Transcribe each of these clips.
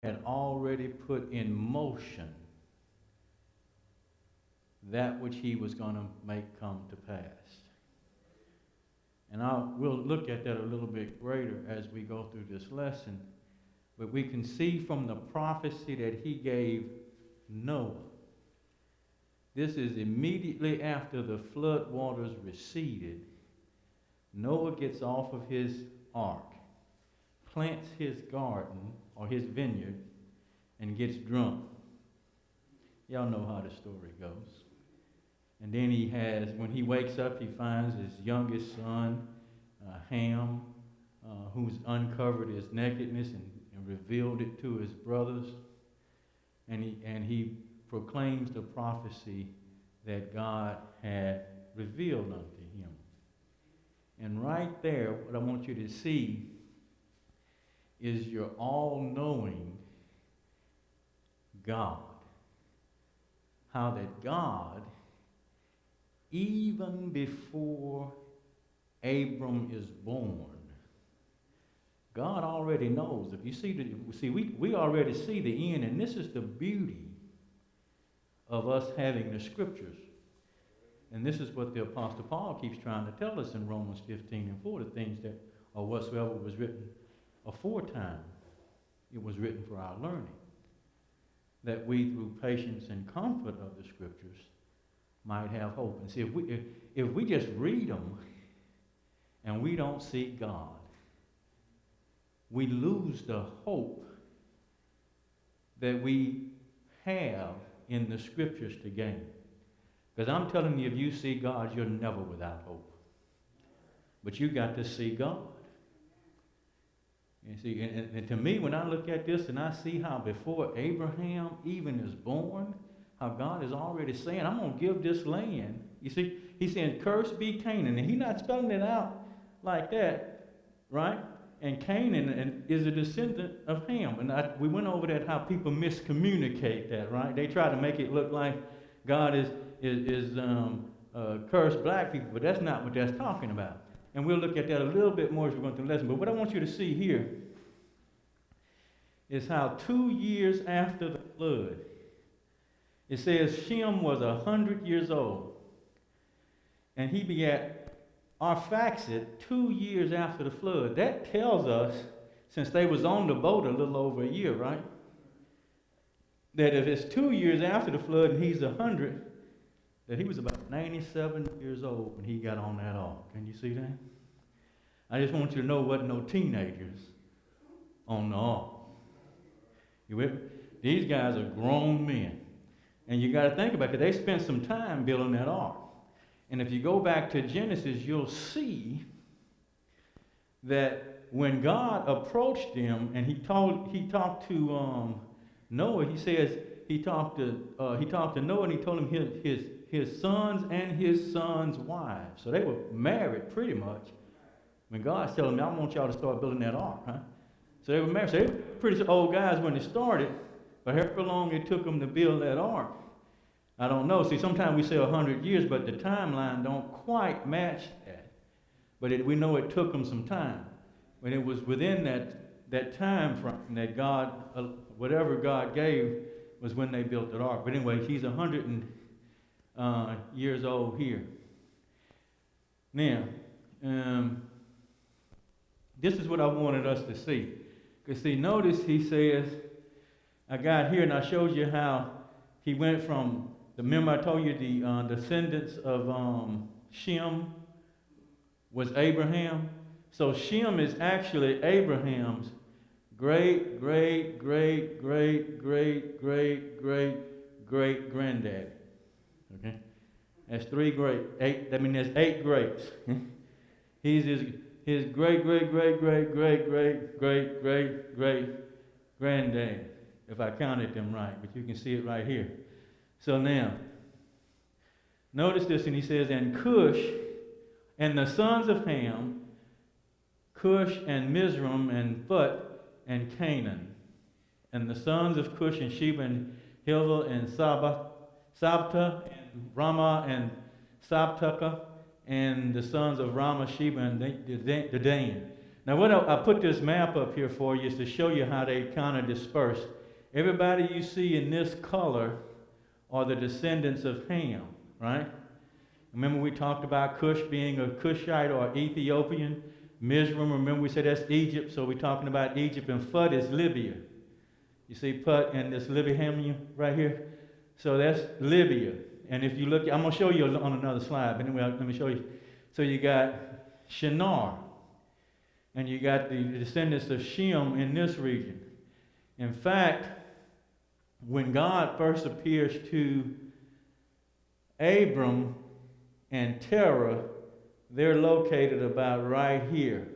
had already put in motion that which he was going to make come to pass. And we'll look at that a little bit greater as we go through this lesson. But we can see from the prophecy that he gave Noah. This is immediately after the flood waters receded. Noah gets off of his ark, plants his garden or his vineyard, and gets drunk. Y'all know how the story goes. And then when he wakes up, he finds his youngest son, Ham, who's uncovered his nakedness and revealed it to his brothers. And he proclaims the prophecy that God had revealed unto him. And right there, what I want you to see is your all-knowing God. How that God, even before Abram is born, God already knows. If you see, we already see the end, and this is the beauty of us having the scriptures. And this is what the Apostle Paul keeps trying to tell us in Romans 15:4, the things that, or whatsoever was written aforetime, it was written for our learning, that we, through patience and comfort of the scriptures, might have hope. And see, if we just read them and we don't see God, we lose the hope that we have in the scriptures to gain. Because I'm telling you, if you see God, you're never without hope. But you got to see God. You see, and to me, when I look at this and I see how before Abraham even is born, how God is already saying, I'm going to give this land. You see, he's saying, cursed be Canaan. And he's not spelling it out like that, right? And Canaan is a descendant of Ham. And we went over that, how people miscommunicate that, right? They try to make it look like God is cursed black people, but that's not what that's talking about. And we'll look at that a little bit more as we're going through the lesson. But what I want you to see here is how 2 years after the flood, it says Shem was 100 years old, and he begat Arphaxad 2 years after the flood. That tells us, since they was on the boat a little over a year, right? That if it's 2 years after the flood and he's 100, that he was about 97 years old when he got on that ark. Can you see that? I just want you to know wasn't no teenagers on the ark. You with me? These guys are grown men. And you got to think about it, they spent some time building that ark. And if you go back to Genesis, you'll see that when God approached them and he talked to Noah, he says he talked to Noah and he told him his sons and his sons' wives. So they were married pretty much. When God's telling them, I want y'all to start building that ark, huh? So they were married. So they were pretty old guys when they started, but however long it took them to build that ark, I don't know. See, sometimes we say 100 years, but the timeline don't quite match that. But we know it took them some time. When it was within that time frame that God, whatever God gave, was when they built the ark. But anyway, he's 100 years old here. Now, this is what I wanted us to see. Because see, notice he says, I got here and I showed you how he went from, remember I told you the descendants of Shem was Abraham. So Shem is actually Abraham's great, great, great, great, great, great, great, great granddaddy. Okay? That's there's 8 greats. He's his great, great, great, great, great, great, great, great, great granddad, if I counted them right, but you can see it right here. So now, notice this, and he says, and Cush, and the sons of Ham, Cush and Mizraim and Phut and Canaan, and the sons of Cush and Sheba and Hilva and Sabta and Ramah and Sabtaka, and the sons of Ramah, Sheba and Dedan. Now, what I put this map up here for you is to show you how they kind of dispersed. Everybody you see in this color are the descendants of Ham, right? Remember we talked about Cush being a Cushite or Ethiopian. Mizraim, remember we said that's Egypt, so we're talking about Egypt. And Phut is Libya. You see Put and this Libya right here? So that's Libya. And if you look, I'm going to show you on another slide, but anyway, let me show you. So you got Shinar, and you got the descendants of Shem in this region. In fact, when God first appears to Abram and Terah, they're located about right here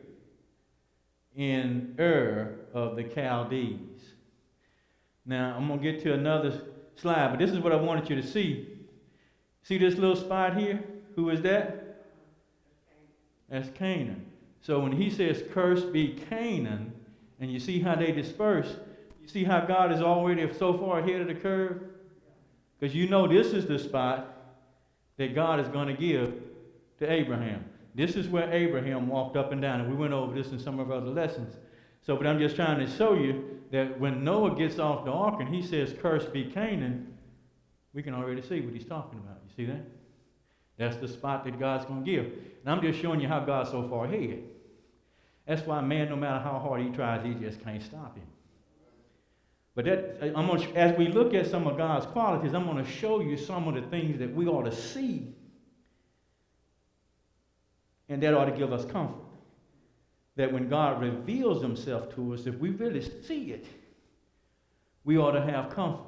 in Ur of the Chaldees. Now, I'm going to get to another slide, but this is what I wanted you to see. See this little spot here? Who is that? That's Canaan. So when he says, cursed be Canaan, and you see how they disperse, you see how God is already so far ahead of the curve? Because you know this is the spot that God is going to give to Abraham. This is where Abraham walked up and down, and we went over this in some of our other lessons. So, but I'm just trying to show you that when Noah gets off the ark and he says, cursed be Canaan, we can already see what he's talking about. You see that? That's the spot that God's going to give. And I'm just showing you how God's so far ahead. That's why man, no matter how hard he tries, he just can't stop him. But as we look at some of God's qualities, I'm going to show you some of the things that we ought to see. And that ought to give us comfort. That when God reveals himself to us, if we really see it, we ought to have comfort.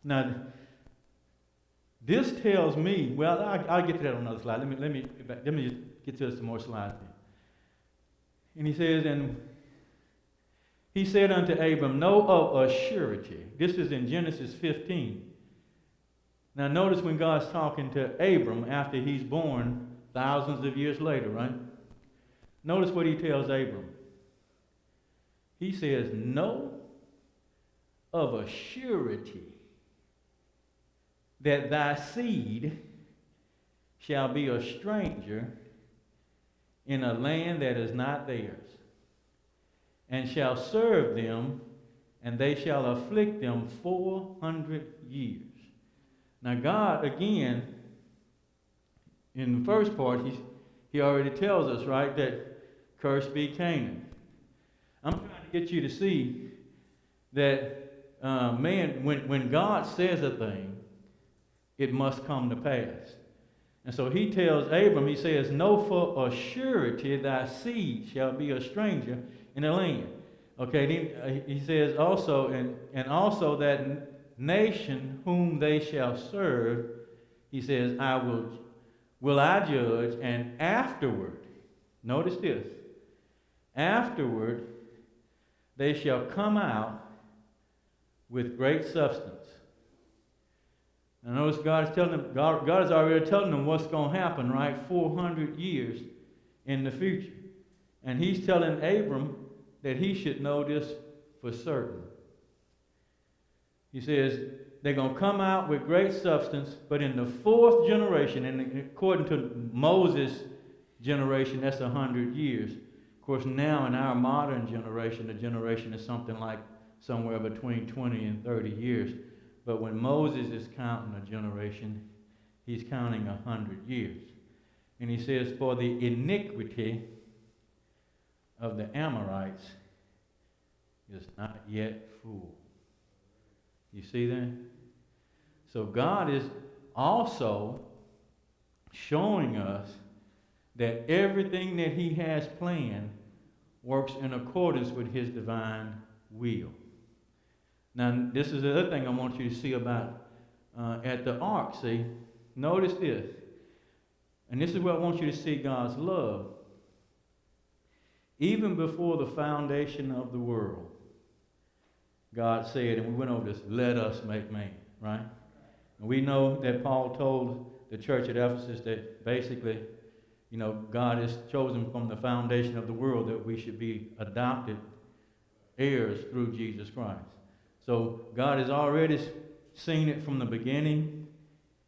Now, this tells me, well, I'll get to that on another slide. Let me get to some more slides. And he says, and he said unto Abram, know of a surety. This is in Genesis 15. Now notice when God's talking to Abram after he's born thousands of years later, right? Notice what he tells Abram. He says, know of a surety that thy seed shall be a stranger in a land that is not theirs, and shall serve them, and they shall afflict them 400 years. Now God, again, in the first part, he already tells us, right, that cursed be Canaan. I'm trying to get you to see that, when God says a thing, it must come to pass. And so he tells Abram, he says, know for a surety thy seed shall be a stranger in the land. Okay, then he says also, and also that nation whom they shall serve, he says, will I judge, and afterward, notice this, afterward they shall come out with great substance. Now notice God is telling them, God is already telling them what's going to happen, right? 400 years in the future. And he's telling Abram that he should know this for certain. He says, they're going to come out with great substance, but in the fourth generation, and according to Moses' generation, that's 100 years. Of course, now in our modern generation, the generation is something like somewhere between 20 and 30 years. But when Moses is counting a generation, he's counting 100 years. And he says, for the iniquity of the Amorites is not yet full. You see that? So God is also showing us that everything that he has planned works in accordance with his divine will. Now, this is the other thing I want you to see about at the ark. See, notice this. And this is where I want you to see God's love. Even before the foundation of the world, God said, and we went over this, let us make man, right? And we know that Paul told the church at Ephesus that basically, God has chosen from the foundation of the world that we should be adopted heirs through Jesus Christ. So God has already seen it from the beginning.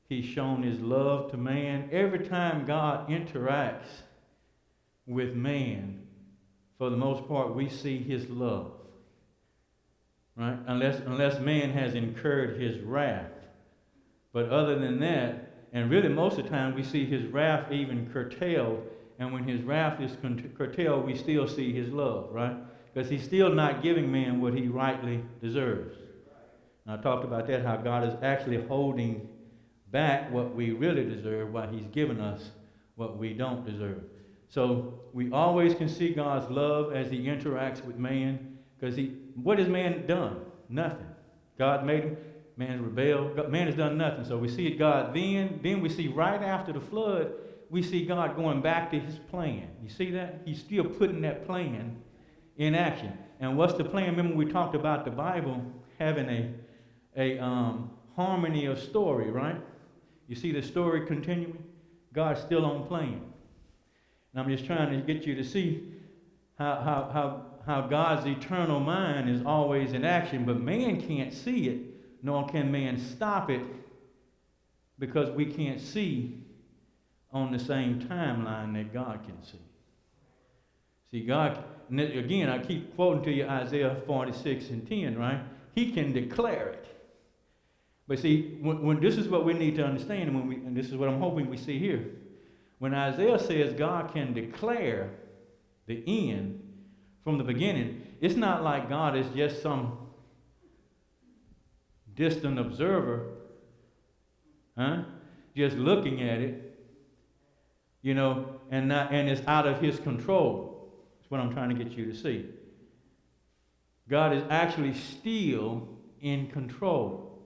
He's shown his love to man. Every time God interacts with man, for the most part, we see his love, right? Unless man has incurred his wrath. But other than that, and really most of the time, we see his wrath even curtailed. And when his wrath is curtailed, we still see his love, right? Because he's still not giving man what he rightly deserves. And I talked about that, how God is actually holding back what we really deserve while he's giving us what we don't deserve. So we always can see God's love as he interacts with man. Because what has man done? Nothing. God made him. Man rebelled. Man has done nothing. So we see God then we see right after the flood, we see God going back to his plan. You see that? He's still putting that plan in action. And what's the plan? Remember we talked about the Bible having a harmony of story, right? You see the story continuing? God's still on plan. And I'm just trying to get you to see how God's eternal mind is always in action, but man can't see it, nor can man stop it, because we can't see on the same timeline that God can see. See, God, and again, I keep quoting to you Isaiah 46 and 10, right? He can declare it. But see, when this is what we need to understand, and this is what I'm hoping we see here. When Isaiah says God can declare the end from the beginning, it's not like God is just some distant observer, just looking at it, and it's out of his control. That's what I'm trying to get you to see. God is actually still in control.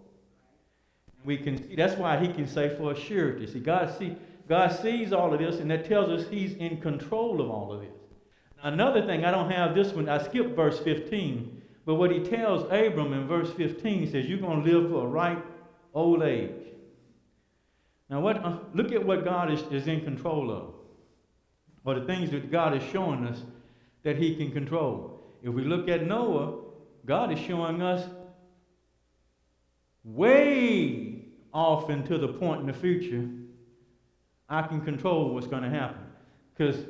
We can see, that's why he can say for a surety. See, God sees all of this, and that tells us he's in control of all of this. Now, another thing, I don't have this one, I skipped verse 15, but what he tells Abram in verse 15, he says, you're going to live for a ripe old age. Now, look at what God is in control of, or the things that God is showing us that he can control. If we look at Noah, God is showing us way off into the point in the future, I can control what's going to happen. Because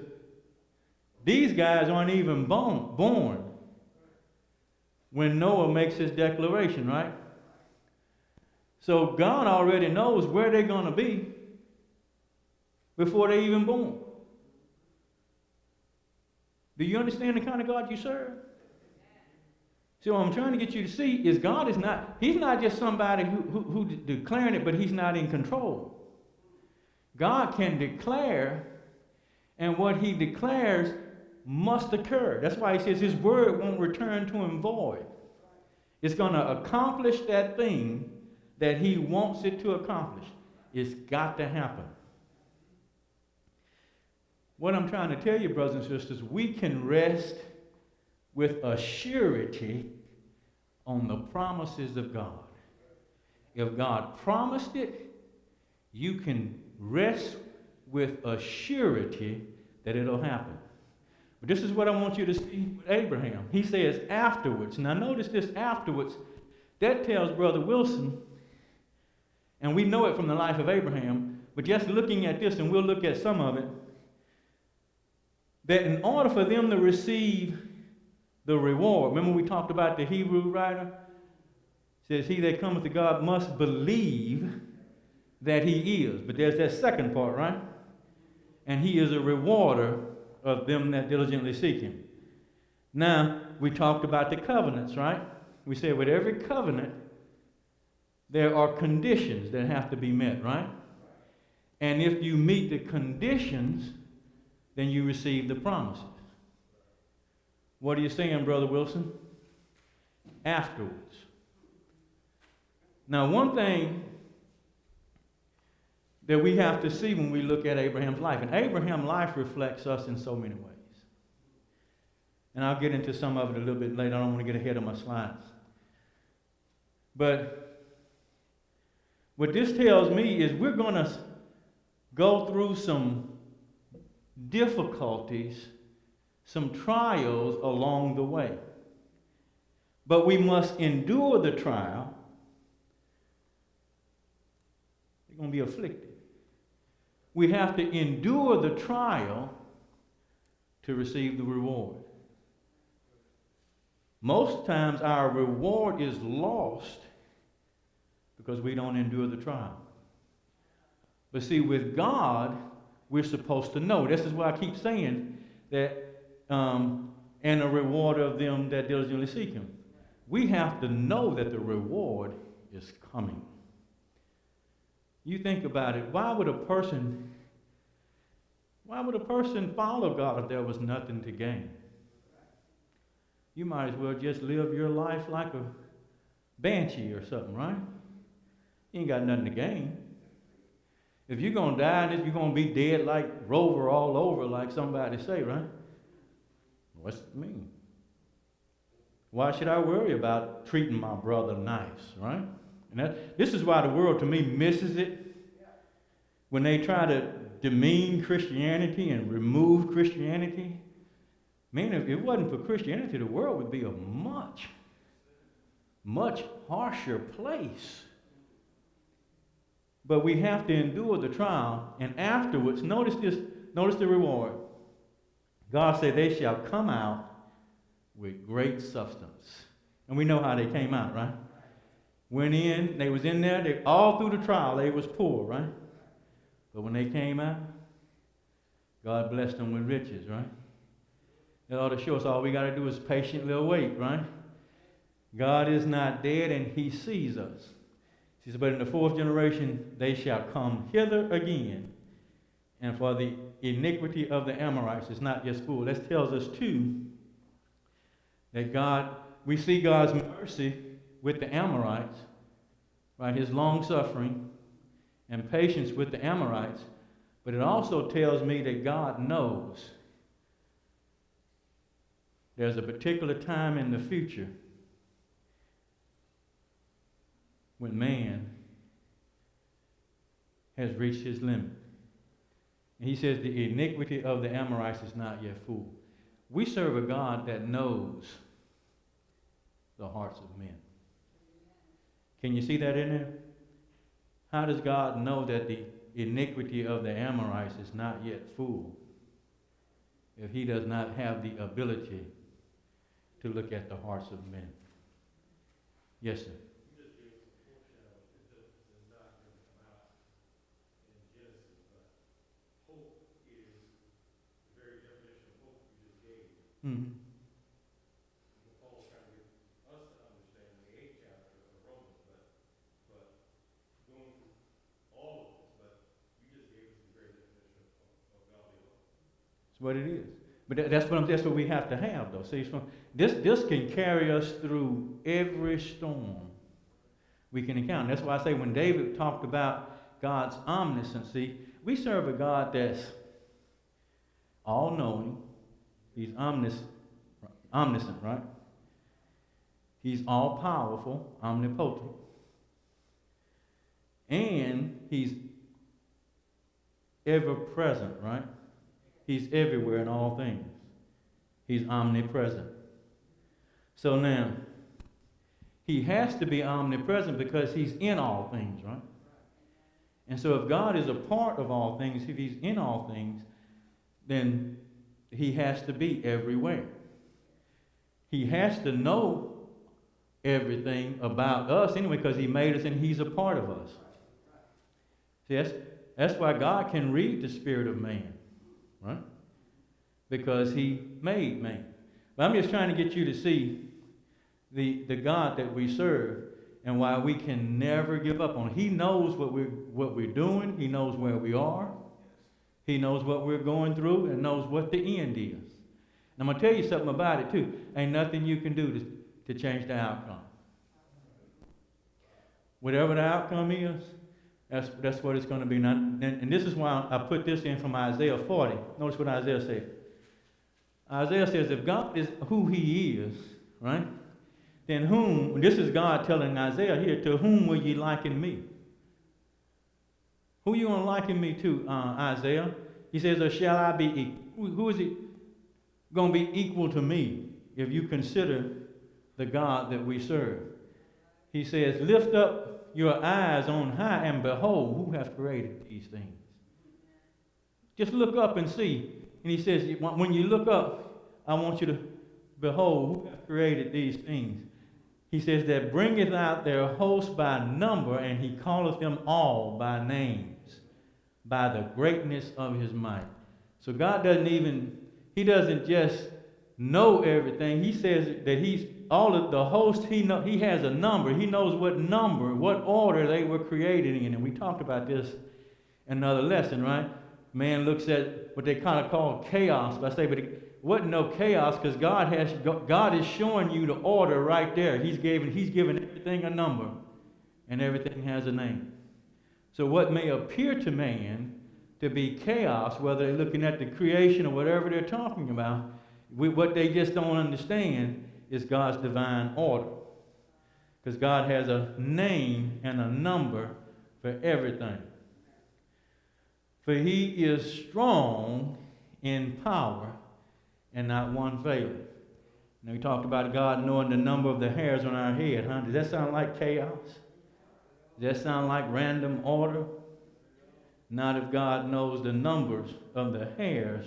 these guys aren't even born when Noah makes his declaration, right? So God already knows where they're going to be before they're even born. Do you understand the kind of God you serve? So what I'm trying to get you to see is God is not, he's not just somebody who declaring it, but he's not in control. God can declare, and what he declares must occur. That's why he says his word won't return to him void. It's going to accomplish that thing that he wants it to accomplish. It's got to happen. What I'm trying to tell you, brothers and sisters, we can rest with a surety on the promises of God. If God promised it, you can rest with a surety that it'll happen. But this is what I want you to see with Abraham. He says afterwards. Now notice this afterwards. That tells Brother Wilson, and we know it from the life of Abraham, but just looking at this, and we'll look at some of it, that in order for them to receive the reward, remember we talked about the Hebrew writer? Says, he that cometh to God must believe that he is. But there's that second part, right? And he is a rewarder of them that diligently seek him. Now, we talked about the covenants, right? We said with every covenant, there are conditions that have to be met, right? And if you meet the conditions, then you receive the promises. What are you saying, Brother Wilson? Afterwards. Now, one thing that we have to see when we look at Abraham's life, and Abraham's life reflects us in so many ways. And I'll get into some of it a little bit later. I don't want to get ahead of my slides. But what this tells me is we're going to go through some difficulties, some trials along the way. But we must endure the trial. We're going to be afflicted. We have to endure the trial to receive the reward. Most times our reward is lost because we don't endure the trial. But see, with God, we're supposed to know. This is why I keep saying that, and a reward of them that diligently seek him. We have to know that the reward is coming. You think about it, why would a person follow God if there was nothing to gain? You might as well just live your life like a banshee or something, right? You ain't got nothing to gain. If you're going to die, you're going to be dead like Rover all over, like somebody say, right? What's it mean? Why should I worry about treating my brother nice, right? And this is why the world, to me, misses it. When they try to demean Christianity and remove Christianity, man, if it wasn't for Christianity, the world would be a much, much harsher place. But we have to endure the trial, and afterwards, notice the reward. God said they shall come out with great substance. And we know how they came out, right? Went in, they was in there, all through the trial, they was poor, right? But when they came out, God blessed them with riches, right? That ought to show us all we got to do is patiently await, right? God is not dead, and he sees us. He says, but in the fourth generation, they shall come hither again. And for the iniquity of the Amorites is not yet full. This tells us, too, that we see God's mercy with the Amorites, right? His long suffering and patience with the Amorites. But it also tells me that God knows there's a particular time in the future when man has reached his limit. And he says the iniquity of the Amorites is not yet full. We serve a God that knows the hearts of men. Can you see that in there? How does God know that the iniquity of the Amorites is not yet full if he does not have the ability to look at the hearts of men? Yes, sir. Mm-hmm. Paul's trying to get us to understand in the 8th chapter of Romans, but going through all of this, but you just gave us the great definition of godly love. That's what it is. But that's what we have to have, though. See, this can carry us through every storm we can encounter. That's why I say when David talked about God's omnisciency, we serve a God that's all-knowing. He's omniscient, right? He's all-powerful, omnipotent. And he's ever-present, right? He's everywhere in all things. He's omnipresent. So now, he has to be omnipresent because he's in all things, right? And so if God is a part of all things, if he's in all things, then he has to be everywhere. He has to know everything about us anyway because he made us and he's a part of us. See, that's why God can read the spirit of man, right? Because he made man. But I'm just trying to get you to see the God that we serve and why we can never give up on. He knows what we're doing. He knows where we are. He knows what we're going through and knows what the end is. And I'm going to tell you something about it, too. Ain't nothing you can do to change the outcome. Whatever the outcome is, that's what it's going to be. Now, and this is why I put this in from Isaiah 40. Notice what Isaiah said. Isaiah says, if God is who he is, right, then whom, this is God telling Isaiah here, to whom will ye liken me? Who you going to liken me to, Isaiah? He says, or shall I be equal? Who is it going to be equal to me if you consider the God that we serve? He says, lift up your eyes on high and behold who hath created these things. Just look up and see. And he says, when you look up, I want you behold, who hath created these things? He says that bringeth out their host by number, and he calleth them all by names, by the greatness of his might. So God he doesn't just know everything. He says that he's all of the host, he has a number. He knows what number, what order they were created in. And we talked about this in another lesson, right? Man looks at what they kind of call chaos. But I say, but it wasn't no chaos, because God is showing you the order right there. He's given everything a number, and everything has a name. So what may appear to man to be chaos, whether they're looking at the creation or whatever they're talking about, what they just don't understand is God's divine order. Because God has a name and a number for everything. For he is strong in power, and not one failing. Now we talked about God knowing the number of the hairs on our head, huh? Does that sound like chaos? Does that sound like random order? Not if God knows the numbers of the hairs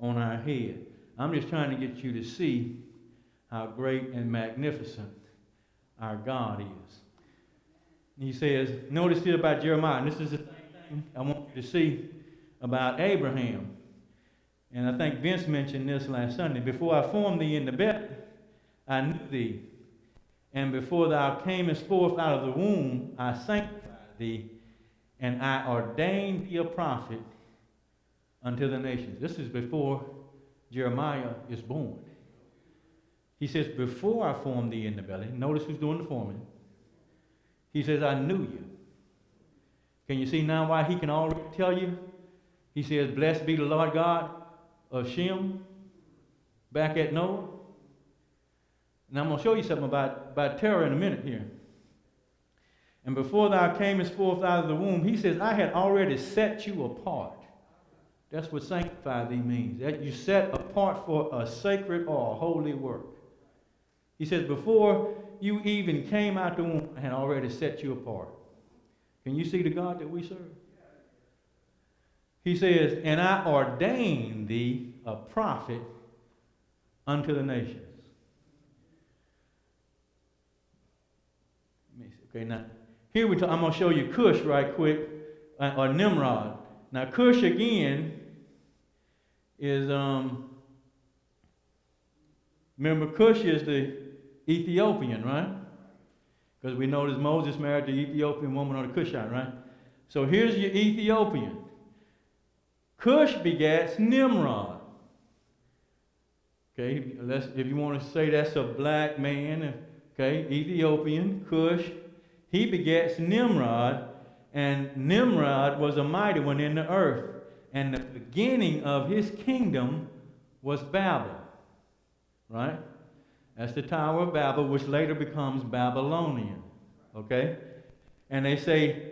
on our head. I'm just trying to get you to see how great and magnificent our God is. He says, notice here about Jeremiah, and this is the same thing I want you to see about Abraham. And I think Vince mentioned this last Sunday. Before I formed thee in the belly, I knew thee. And before thou camest forth out of the womb, I sanctified thee, and I ordained thee a prophet unto the nations. This is before Jeremiah is born. He says, before I formed thee in the belly, notice who's doing the forming. He says, I knew you. Can you see now why he can already tell you? He says, blessed be the Lord God of Shem, back at Noah. And I'm going to show you something about Terah in a minute here. And before thou camest forth out of the womb, he says, I had already set you apart. That's what sanctify thee means. That you set apart for a sacred or a holy work. He says, before you even came out the womb, I had already set you apart. Can you see the God that we serve? He says, and I ordained thee a prophet unto the nations. Okay, now, here I'm going to show you Cush right quick, or Nimrod. Now, Cush again is, remember, Cush is the Ethiopian, right? Because we notice Moses married the Ethiopian woman or the Cushite, right? So here's your Ethiopian. Cush begats Nimrod. Okay, if you want to say that's a black man, okay, Ethiopian, Cush. He begats Nimrod, and Nimrod was a mighty one in the earth. And the beginning of his kingdom was Babel, right? That's the Tower of Babel, which later becomes Babylonian, okay? And they say,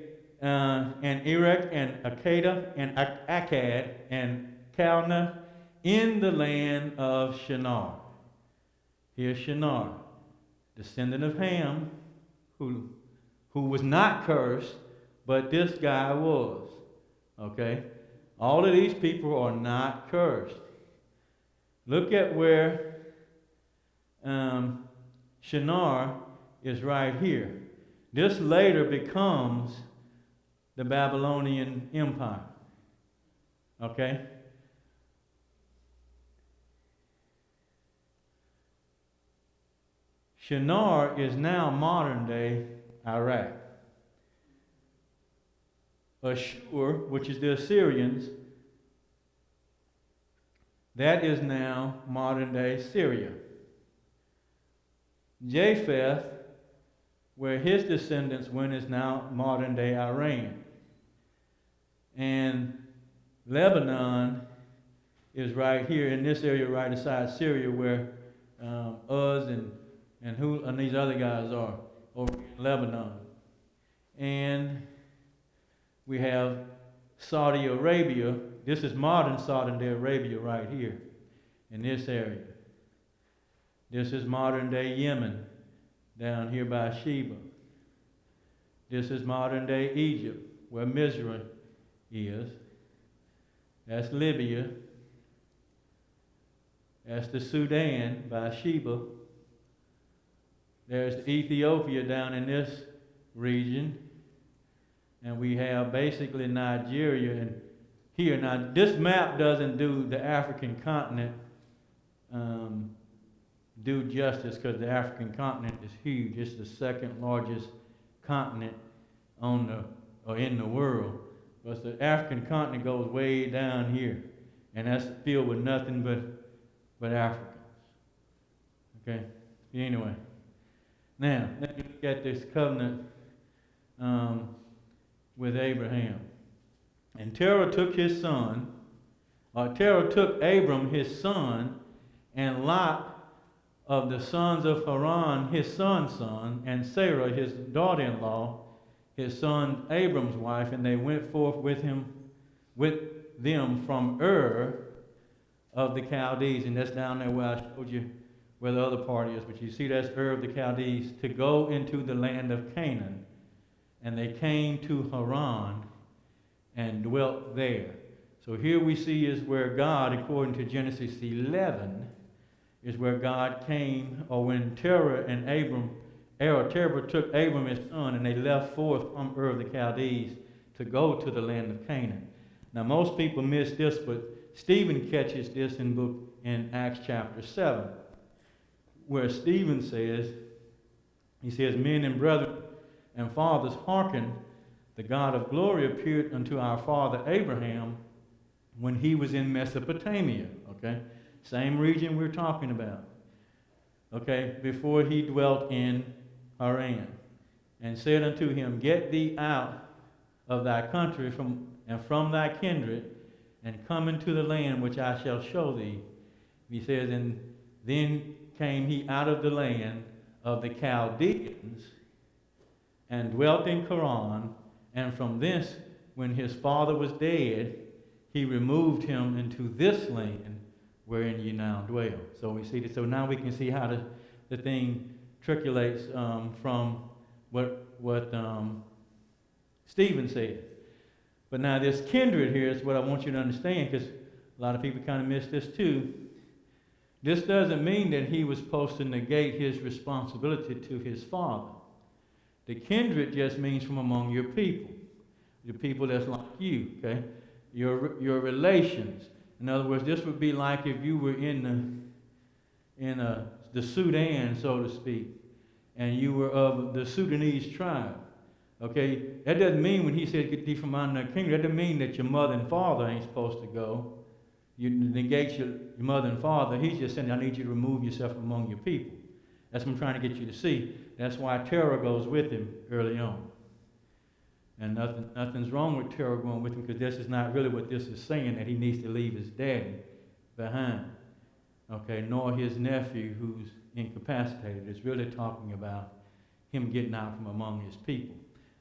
and Erech, and Akkad, and Akkad, and Calneh, in the land of Shinar. Here's Shinar, descendant of Ham, who was not cursed, but this guy was, okay? All of these people are not cursed. Look at where Shinar is right here. This later becomes the Babylonian Empire, okay? Shinar is now modern-day Iraq. Ashur, which is the Assyrians, that is now modern-day Syria. Japheth, where his descendants went, is now modern-day Iran. And Lebanon is right here in this area right beside Syria, where Uz and these other guys are over in Lebanon. And we have Saudi Arabia. This is modern Saudi Arabia right here in this area. This is modern day Yemen down here by Sheba. This is modern day Egypt, where Mizra is. That's Libya. That's the Sudan by Sheba. There's Ethiopia down in this region. And we have basically Nigeria and here. Now, this map doesn't do the African continent do justice because the African continent is huge. It's the second largest continent in the world. But the African continent goes way down here. And that's filled with nothing but Africans. Okay? Anyway. Now, let me look at this covenant with Abraham. And Terah took Abram his son, and Lot of the sons of Haran, his son's son, and Sarah, his daughter-in-law, his son Abram's wife, and they went forth with them from Ur of the Chaldees. And that's down there where I showed you where the other part is. But you see that's Ur of the Chaldees, to go into the land of Canaan. And they came to Haran and dwelt there. So here we see is where God, according to Genesis 11, is where God came, or when Terah took Abram his son, and they left forth from Ur of the Chaldees to go to the land of Canaan. Now most people miss this, but Stephen catches this in Acts chapter 7, where Stephen says, he says, men and brethren and fathers, hearken, the God of glory appeared unto our father Abraham when he was in Mesopotamia, okay? Same region we're talking about, okay? Before he dwelt in Haran, and said unto him, get thee out of thy country and from thy kindred, and come into the land which I shall show thee. He says, and then came he out of the land of the Chaldeans, and dwelt in Haran, and from thence, when his father was dead, he removed him into this land wherein ye now dwell. So we see that. So now we can see how the thing trickulates from what Stephen said. But now this kindred here is what I want you to understand, because a lot of people kind of miss this too. This doesn't mean that he was supposed to negate his responsibility to his father. The kindred just means from among your people, the people that's like you, okay? Your relations. In other words, this would be like if you were in the Sudan, so to speak, and you were of the Sudanese tribe. Okay, that doesn't mean when he said get thee from under the kingdom, that doesn't mean that your mother and father ain't supposed to go. You negate your mother and father. He's just saying, I need you to remove yourself from among your people. That's what I'm trying to get you to see. That's why Terah goes with him early on. And nothing's wrong with Terah going with him, because this is not really what this is saying, that he needs to leave his daddy behind. Okay, nor his nephew who's incapacitated. It's really talking about him getting out from among his people.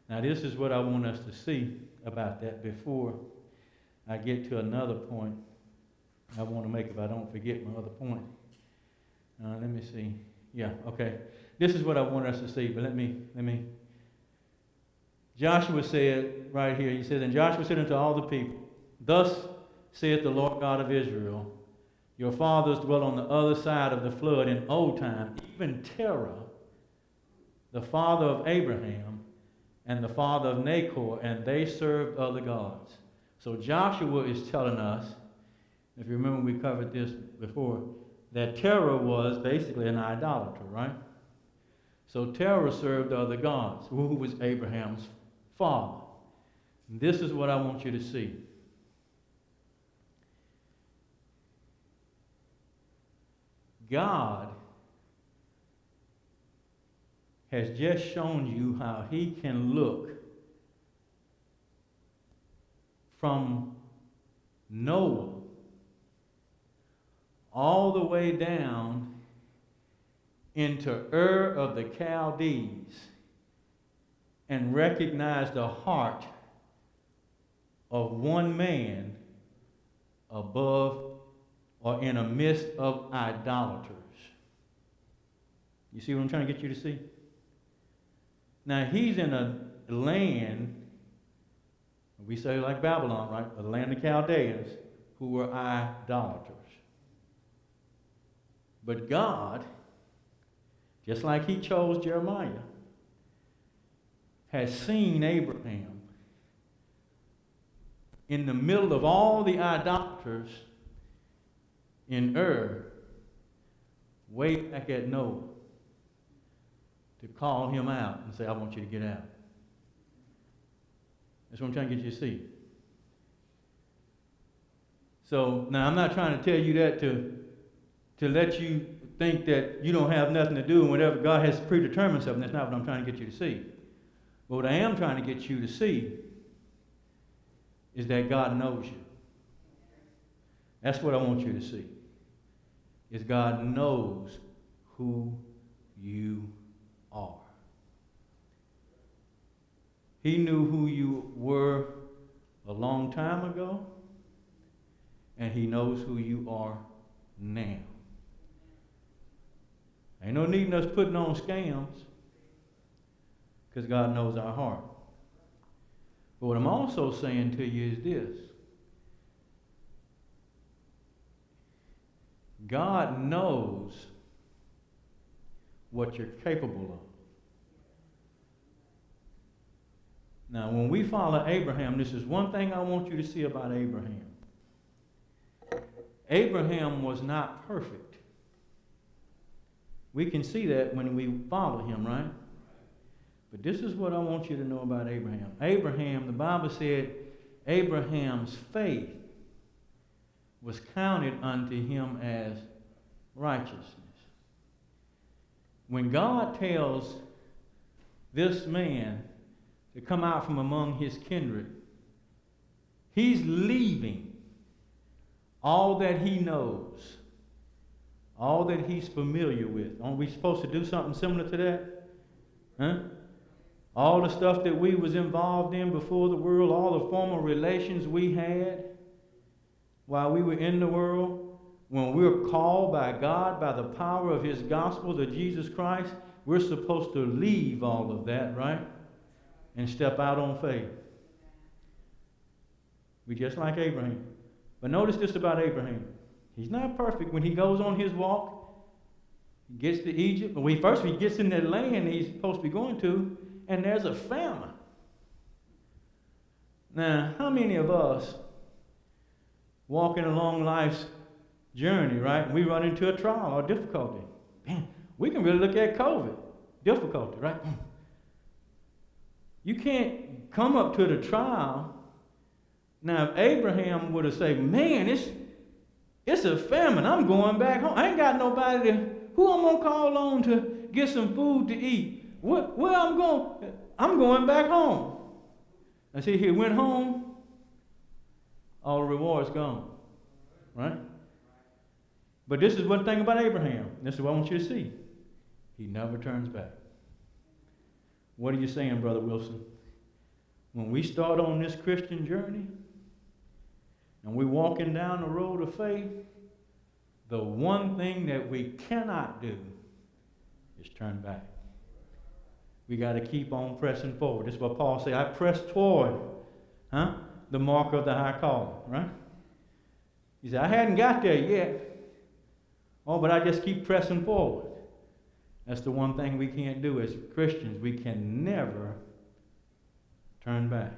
Now this is what I want us to see about that before I get to another point I want to make, if I don't forget my other point. Let me see. Yeah, okay. This is what I want us to see, but let me. Joshua said right here, he says, and Joshua said unto all the people, thus saith the Lord God of Israel, your fathers dwelt on the other side of the flood in old time, even Terah, the father of Abraham, and the father of Nahor, and they served other gods. So Joshua is telling us, if you remember we covered this before, that Terah was basically an idolater, right? So Terah served other gods, who was Abraham's father. And this is what I want you to see. God has just shown you how he can look from Noah all the way down into Ur of the Chaldees and recognize the heart of one man above or in a midst of idolaters. You see what I'm trying to get you to see? Now he's in a land, we say like Babylon, right? The land of Chaldeans, who were idolaters. But God, just like he chose Jeremiah, has seen Abraham in the middle of all the idolaters in Ur, way back at Noah, to call him out and say, I want you to get out. That's what I'm trying to get you to see. So, now I'm not trying to tell you that to let you think that you don't have nothing to do and whatever. God has predetermined something. That's not what I'm trying to get you to see. But what I am trying to get you to see is that God knows you. That's what I want you to see. Is God knows who you are. He knew who you were a long time ago, and he knows who you are now. Ain't no need in us putting on scams, because God knows our heart. But what I'm also saying to you is this. God knows what you're capable of. Now, when we follow Abraham, this is one thing I want you to see about Abraham. Abraham was not perfect. We can see that when we follow him, right? But this is what I want you to know about Abraham. Abraham, the Bible said, Abraham's faith was counted unto him as righteousness. When God tells this man to come out from among his kindred, he's leaving all that he knows, all that he's familiar with. Aren't we supposed to do something similar to that? Huh? All the stuff that we was involved in before the world, all the former relations we had while we were in the world, when we were called by God, by the power of his gospel to Jesus Christ, we're supposed to leave all of that, right? And step out on faith. We just like Abraham. But notice this about Abraham. He's not perfect. When he goes on his walk, he gets to Egypt. But first he gets in that land he's supposed to be going to, and there's a famine. Now, how many of us walking along life's journey, right? We run into a trial or difficulty. Man, we can really look at COVID. Difficulty, right? You can't come up to the trial. Now, if Abraham would have said, man, it's a famine. I'm going back home. I ain't got nobody who I'm going to call on to get some food to eat. Where I'm going? I'm going back home. I see he went home. All the reward's gone. Right? But this is one thing about Abraham. This is what I want you to see. He never turns back. What are you saying, Brother Wilson? When we start on this Christian journey and we're walking down the road of faith, the one thing that we cannot do is turn back. We got to keep on pressing forward. This is what Paul said. I press toward the mark of the high calling, right? He said, I hadn't got there yet. Oh, but I just keep pressing forward. That's the one thing we can't do as Christians. We can never turn back.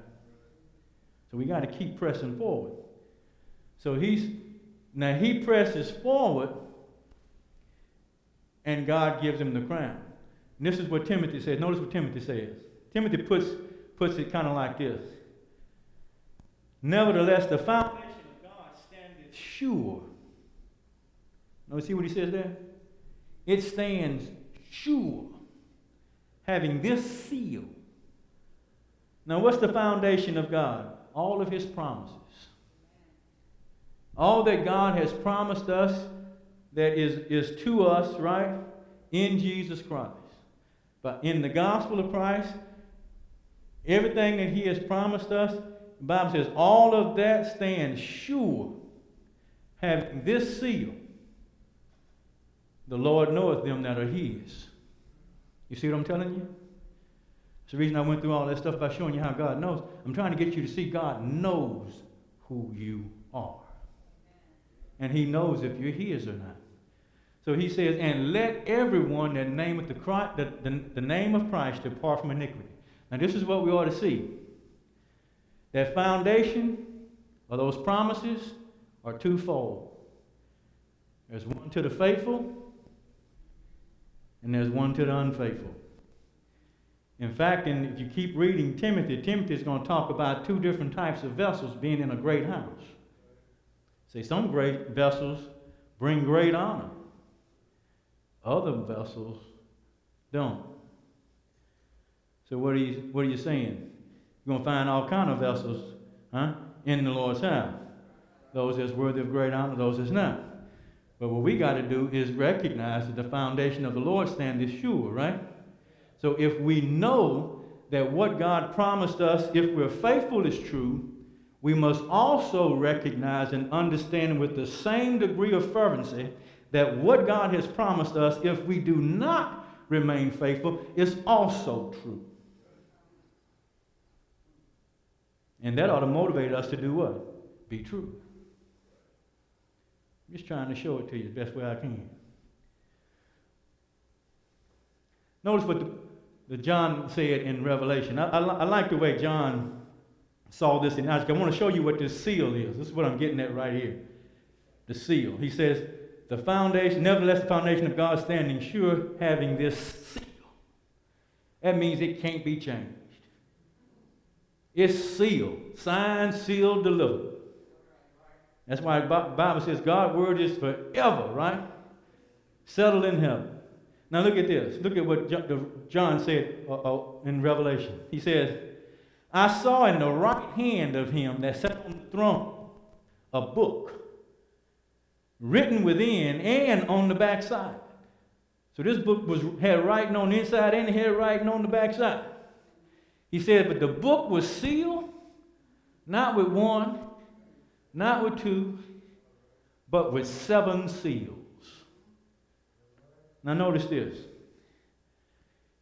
So we got to keep pressing forward. So he presses forward, and God gives him the crown. And this is what Timothy says. Notice what Timothy says. Timothy puts it kind of like this. Nevertheless, the foundation of God standeth sure. Now, see what he says there? It stands sure, having this seal. Now, what's the foundation of God? All of his promises. All that God has promised us that is to us, right, in Jesus Christ. But in the gospel of Christ, everything that he has promised us, the Bible says, all of that stands sure, having this seal. The Lord knoweth them that are his. You see what I'm telling you? It's the reason I went through all that stuff by showing you how God knows. I'm trying to get you to see God knows who you are. And he knows if you're his or not. So he says, and let everyone that nameth the name of Christ depart from iniquity. Now this is what we ought to see. That foundation of those promises are twofold. There's one to the faithful, and there's one to the unfaithful. In fact, if you keep reading Timothy, Timothy is going to talk about two different types of vessels being in a great house. See, some great vessels bring great honor. Other vessels don't. So what are you saying? You're going to find all kind of vessels in the Lord's house. Those that's worthy of great honor, those that's not. But what we got to do is recognize that the foundation of the Lord stand is sure, right? So if we know that what God promised us, if we're faithful, is true, we must also recognize and understand with the same degree of fervency that what God has promised us, if we do not remain faithful, is also true. And that ought to motivate us to do what? Be true. I'm just trying to show it to you the best way I can. Notice what the John said in Revelation. I like the way John saw this in Isaac. I want to show you what this seal is. This is what I'm getting at right here. The seal. He says, the foundation, nevertheless the foundation of God standing sure, having this seal. That means it can't be changed. It's sealed. Signed, sealed, delivered. That's why the Bible says God's word is forever, right? Settled in heaven. Now look at this. Look at what John said in Revelation. He says, I saw in the right hand of him that sat on the throne a book written within and on the backside. So this book had writing on the inside and it had writing on the backside. He said, but the book was sealed, not with one, not with two, but with 7 seals. Now notice this.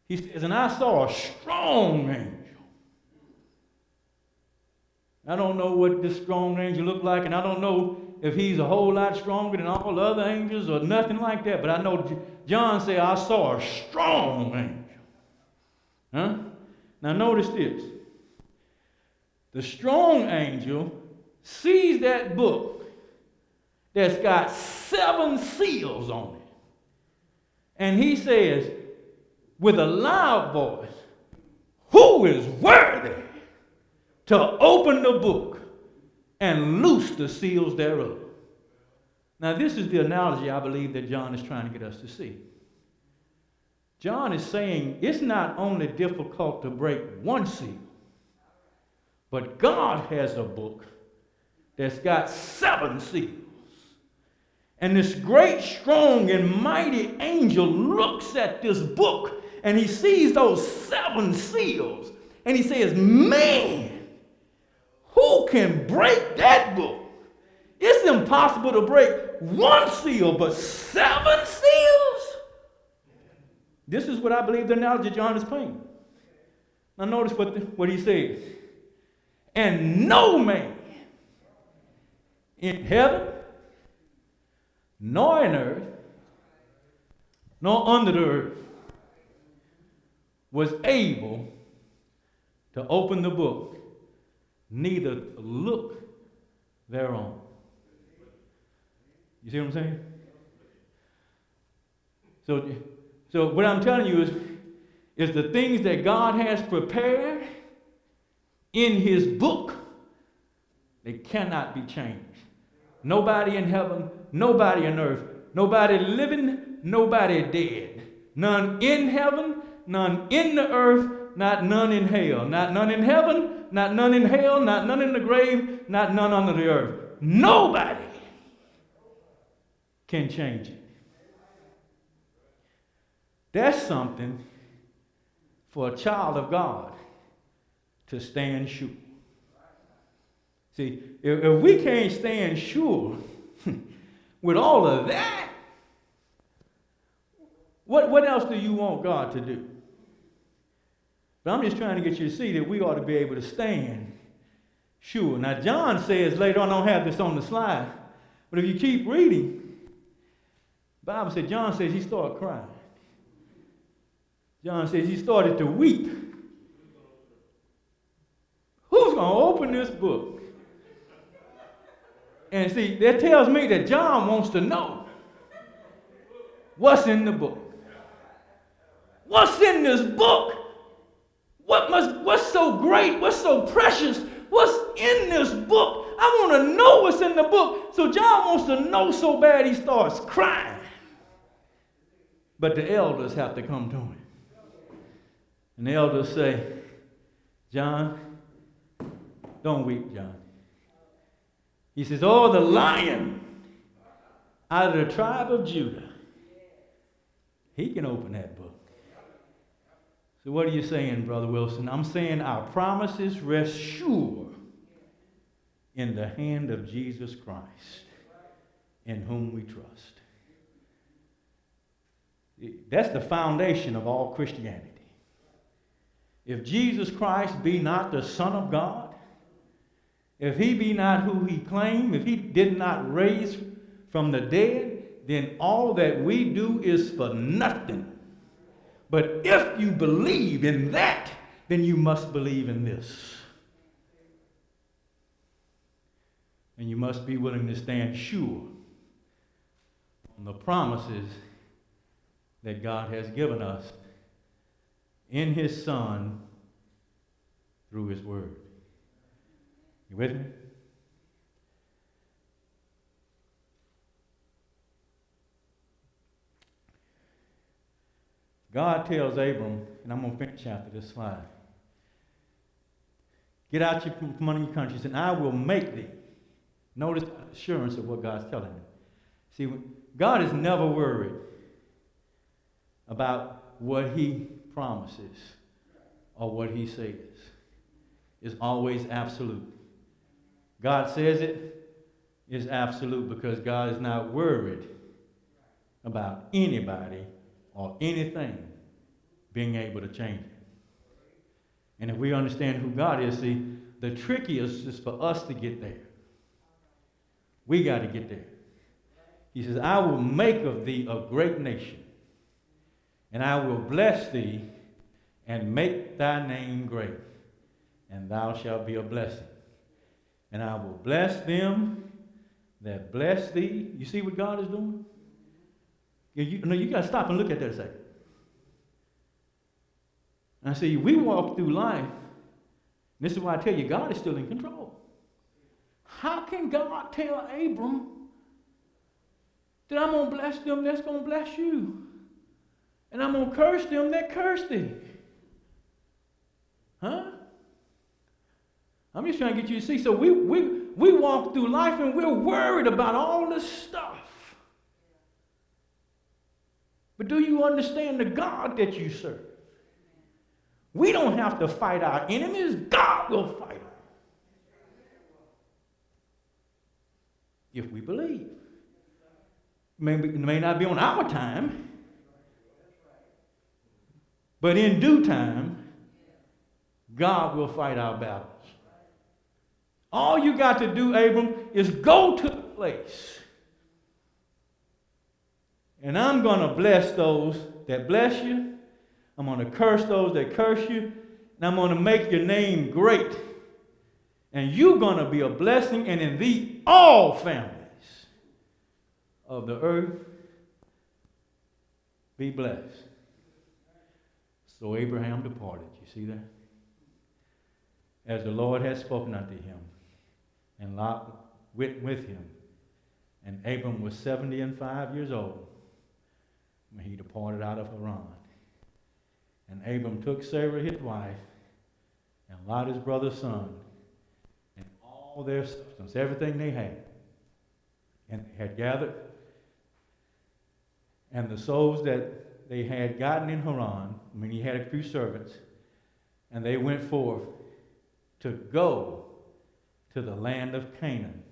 He says, and I saw a strong angel. I don't know what this strong angel looked like, and I don't know if he's a whole lot stronger than all the other angels or nothing like that, but I know John said, I saw a strong angel. Huh? Now notice this. The strong angel sees that book that's got 7 seals on it. And he says, with a loud voice, who is worthy to open the book and loose the seals thereof? Now this is the analogy I believe that John is trying to get us to see. John is saying it's not only difficult to break one seal, but God has a book that's got 7 seals. And this great, strong, and mighty angel looks at this book and he sees those 7 seals. And he says, man, who can break that book? It's impossible to break 1 seal, but 7 seals? This is what I believe the analogy John is painting. Now notice what he says. And no man in heaven, nor in earth, nor under the earth, was able to open the book, neither to look thereon. You see what I'm saying? So what I'm telling you is the things that God has prepared in his book, they cannot be changed. Nobody in heaven, nobody on earth, nobody living, nobody dead. None in heaven, none in the earth, not none in hell. Not none in heaven, not none in hell, not none in the grave, not none under the earth. Nobody can change it. That's something for a child of God to stand sure. See, if we can't stand sure with all of that, what else do you want God to do? But I'm just trying to get you to see that we ought to be able to stand sure. Now, John says later on, I don't have this on the slide, but if you keep reading, Bible said, John says he started crying. John says he started to weep. Who's going to open this book? And see, that tells me that John wants to know what's in the book. What's in this book? What's so great? What's so precious? What's in this book? I want to know what's in the book. So John wants to know so bad he starts crying. But the elders have to come to him. And the elders say, John, don't weep, John. He says, oh, the Lion out of the tribe of Judah, he can open that book. So what are you saying, Brother Wilson? I'm saying our promises rest sure in the hand of Jesus Christ, in whom we trust. That's the foundation of all Christianity. If Jesus Christ be not the Son of God, if he be not who he claimed, if he did not raise from the dead, then all that we do is for nothing. But if you believe in that, then you must believe in this. And you must be willing to stand sure on the promises that God has given us in his Son through his word. You with me? God tells Abram, and I'm going to finish after this slide, get out from among your countries, and I will make thee. Notice the assurance of what God's telling him. See, God is never worried about what he promises or what he says. It's always absolute. God says it is absolute because God is not worried about anybody or anything being able to change it. And if we understand who God is, see, the trickiest is for us to get there. We got to get there. He says, I will make of thee a great nation, and I will bless thee and make thy name great, and thou shalt be a blessing. And I will bless them that bless thee. You see what God is doing? You got to stop and look at that a second. And I say, we walk through life, and this is why I tell you, God is still in control. How can God tell Abram that I'm going to bless them that's going to bless you, and I'm going to curse them that curse thee? Huh? I'm just trying to get you to see. So we walk through life and we're worried about all this stuff. But do you understand the God that you serve? We don't have to fight our enemies. God will fight them. If we believe. It may not be on our time, but in due time, God will fight our battles. All you got to do, Abram, is go to the place. And I'm going to bless those that bless you. I'm going to curse those that curse you. And I'm going to make your name great. And you're going to be a blessing, and in thee all families of the earth be blessed. So Abraham departed. You see that? As the Lord had spoken unto him. And Lot went with him. And Abram was 75 years old when he departed out of Haran. And Abram took Sarah his wife, and Lot his brother's son, and all their substance, everything they had, and they had gathered, and the souls that they had gotten in Haran, he had a few servants, and they went forth to go to the land of Canaan.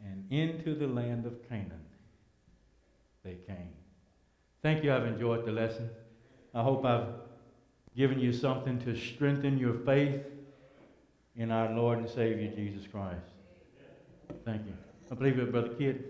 And into the land of Canaan they came. Thank you. I've enjoyed the lesson. I hope I've given you something to strengthen your faith in our Lord and Savior, Jesus Christ. Thank you. I believe it, Brother Kidd.